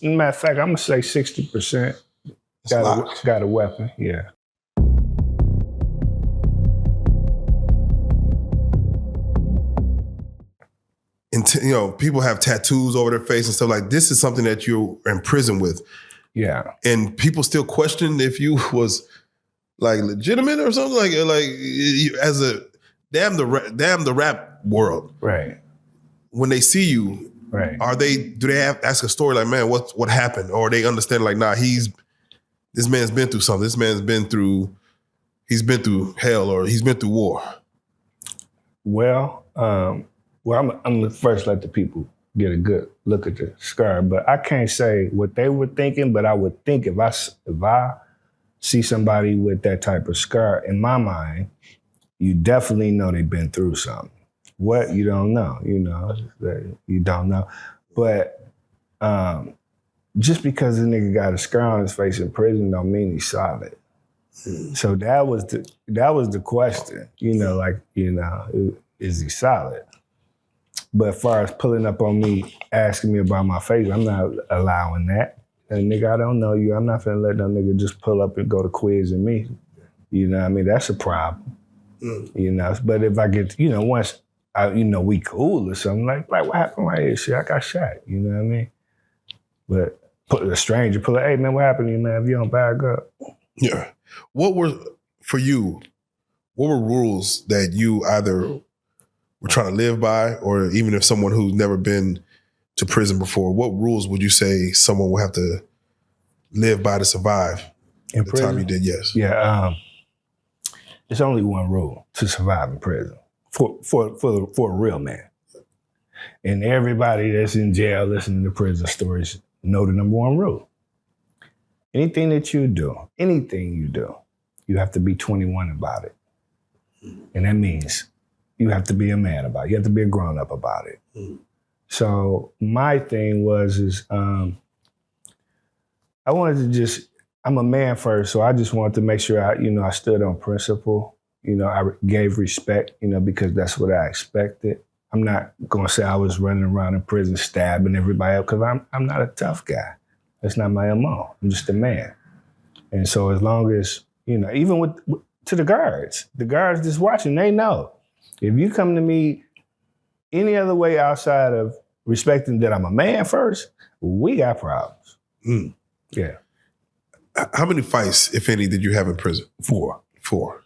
Matter of fact, I'm gonna say 60% got a weapon. Yeah. And people have tattoos over their face and stuff like this. Is something that you're in prison with. Yeah. And people still question if you was like legitimate or something like as a damn the rap world. Right. When they see you, right. Do they ask a story like, man, what happened? Or they understand like, nah, this man's been through something. This man's been through hell or he's been through war. Well, I'm gonna first let the people get a good look at the scar, but I can't say what they were thinking, but I would think if I see somebody with that type of scar, in my mind, you definitely know they've been through something. What, you don't know, you don't know. But just because a nigga got a scar on his face in prison don't mean he's solid. So that was the question, is he solid? But as far as pulling up on me, asking me about my face, I'm not allowing that. And nigga, I don't know you. I'm not finna let no nigga just pull up and go to quizzing me. You know what I mean? That's a problem. But if I get, once we cool or something, like what happened right here? Shit, I got shot. You know what I mean? But put a stranger, hey man, what happened to you, man? If you don't back up. Yeah. What were rules that you either were trying to live by, or even if someone who's never been to prison before, what rules would you say someone will have to live by to survive in the prison? time you did? Yes. Yeah. There's only one rule to survive in prison for a real man. And everybody that's in jail listening to prison stories know the number one rule. Anything you do, you have to be 21 about it. And that means you have to be a man about it. You have to be a grown-up about it. So my thing I wanted to I'm a man first, so I just wanted to make sure I stood on principle. I gave respect, because that's what I expected. I'm not gonna say I was running around in prison stabbing everybody up, because I'm not a tough guy. That's not my MO. I'm just a man. And so as long as, even to the guards just watching, they know. If you come to me any other way outside of respecting that I'm a man first, we got problems. Yeah. How many fights, if any, did you have in prison? 4.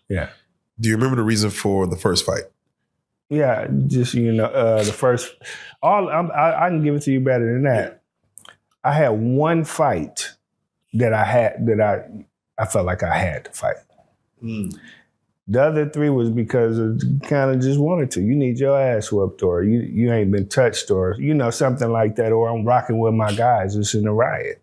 Yeah. Do you remember the reason for the first fight? Yeah, just, the first, I can give it to you better than that. I had one fight that I felt like I had to fight. The other 3 was because I kind of just wanted to. You need your ass whooped, or you ain't been touched, or, something like that, or I'm rocking with my guys, it's in a riot.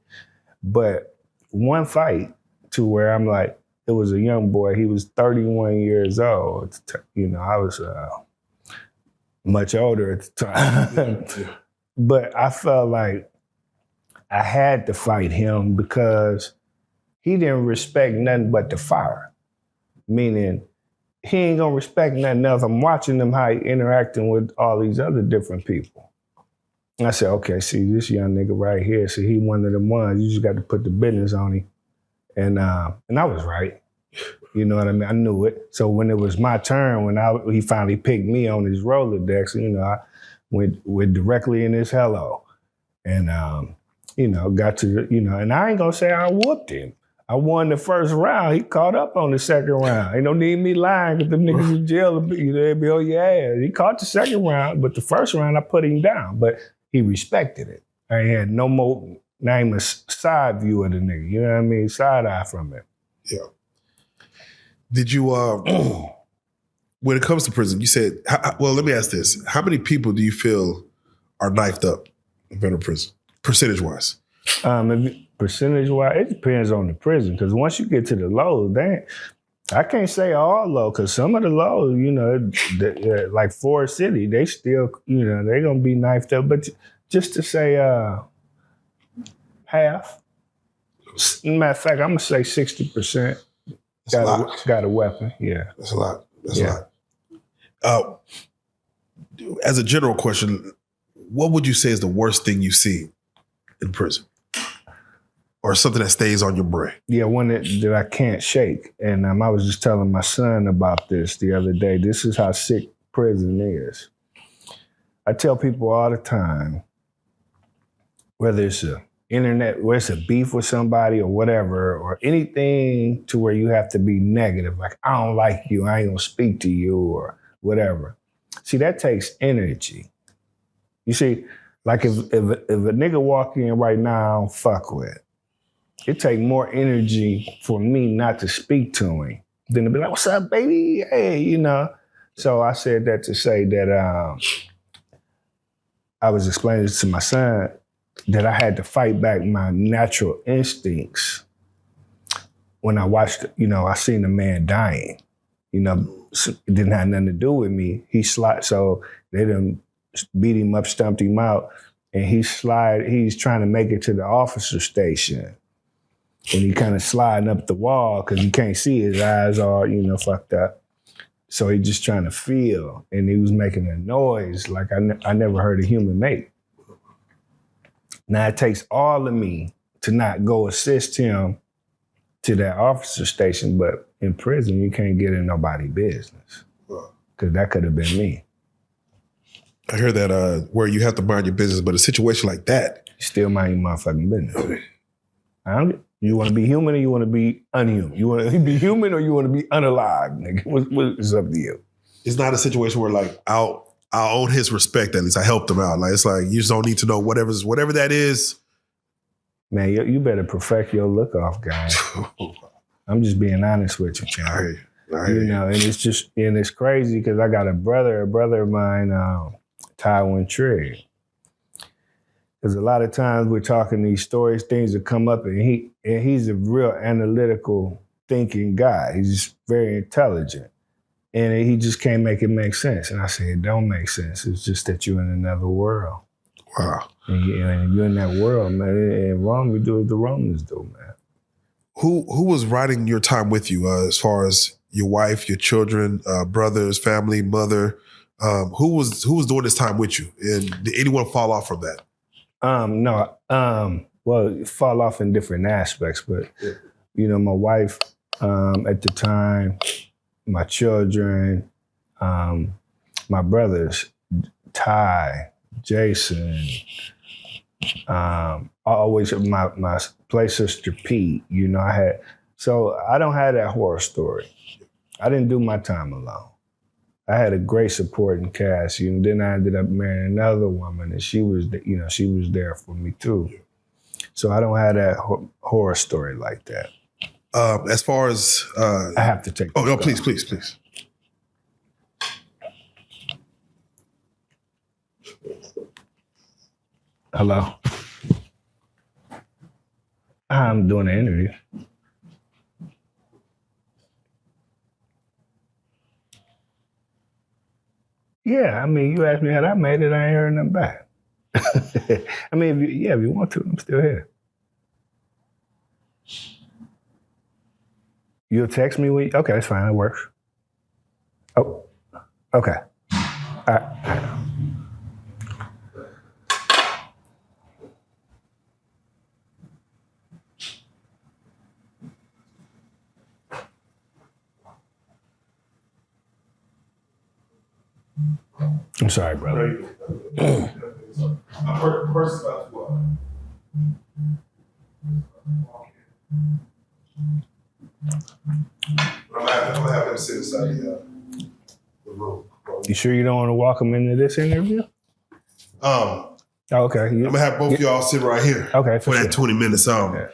But one fight to where I'm like, it was a young boy, he was 31 years old. I was much older at the time. But I felt like I had to fight him because he didn't respect nothing but the fire. Meaning, he ain't gonna respect nothing else. I'm watching him how he interacting with all these other different people. And I said, okay, see, this young nigga right here, so he one of them ones, you just got to put the business on him. And I was right. You know what I mean? I knew it. So when it was my turn, when he finally picked me on his Rolodex, I went directly in his hello. And, got to, and I ain't gonna say I whooped him. I won the first round. He caught up on the second round. Ain't no need me lying, because them niggas in jail, they'd be, oh yeah. He caught the second round, but the first round I put him down. But he respected it. I had no more, not even a side view of the nigga. You know what I mean? Side eye from it. Yeah. Did you, when it comes to prison, you said, well, let me ask this. How many people do you feel are knifed up in federal prison, percentage-wise? Percentage-wise, it depends on the prison, because once you get to the lows, I can't say all low, because some of the lows, like Forest City, they still, they're going to be knifed up. But just to say half, matter of fact, I'm going to say 60% got a weapon. Yeah. That's a lot. That's a lot. As a general question, what would you say is the worst thing you see in prison? or something that stays on your brain? Yeah, one that I can't shake. And I was just telling my son about this the other day. This is how sick prison is. I tell people all the time, whether it's a internet, where it's a beef with somebody or whatever, or anything to where you have to be negative, like, I don't like you, I ain't gonna speak to you, or whatever. See, that takes energy. You see, like if a nigga walk in right now, I don't fuck with, it take more energy for me not to speak to him than to be like, what's up, baby? Hey, you know. So I said that to say that I was explaining to my son that I had to fight back my natural instincts when I watched, I seen a man dying. It didn't have nothing to do with me. So they done beat him up, stumped him out, and he's trying to make it to the officer station. And he kind of sliding up the wall because you can't see, his eyes are, fucked up. So he just trying to feel, and he was making a noise like I never heard a human make. Now it takes all of me to not go assist him to that officer station, but in prison you can't get in nobody's business because that could have been me. I hear that where you have to mind your business, but a situation like that, you still mind your motherfucking business. You want to be human or you want to be unhuman? You want to be human or you want to be unalive, nigga? What's up to you? It's not a situation where like I'll own his respect. At least I helped him out. Like it's like you just don't need to know whatever that is. Man, you better perfect your look off, guy. I'm just being honest with you, Chad. And it's crazy because I got a brother of mine, Tywin Trigg. Because a lot of times we're talking these stories, things that come up, and he's a real analytical thinking guy. He's just very intelligent. And he just can't make it make sense. And I say, it don't make sense. It's just that you're in another world. Wow. And you're in that world, man. And Rome, we do what the Romans do, man. Who was riding your time with you as far as your wife, your children, brothers, family, mother? Who was doing this time with you? And did anyone fall off from that? No. Well, fall off in different aspects, but my wife at the time, my children, my brothers, Ty, Jason, always my play sister Pete. So I don't have that horror story. I didn't do my time alone. I had a great supporting cast. Then I ended up marrying another woman, and she was there for me too. So I don't have that horror story like that. As far as I have to take. Oh no, please. Hello. I'm doing an interview. Yeah, you asked me how I made it, I ain't heard nothing back. If you want to, I'm still here. You'll text me when okay, that's fine, that works. Oh, okay. All right. I'm sorry, brother. First about what? I'm gonna have him sit inside the room. You sure you don't want to walk him into this interview? Oh, okay. I'm gonna have both of y'all sit right here. Okay, for that 20 minutes. Yeah.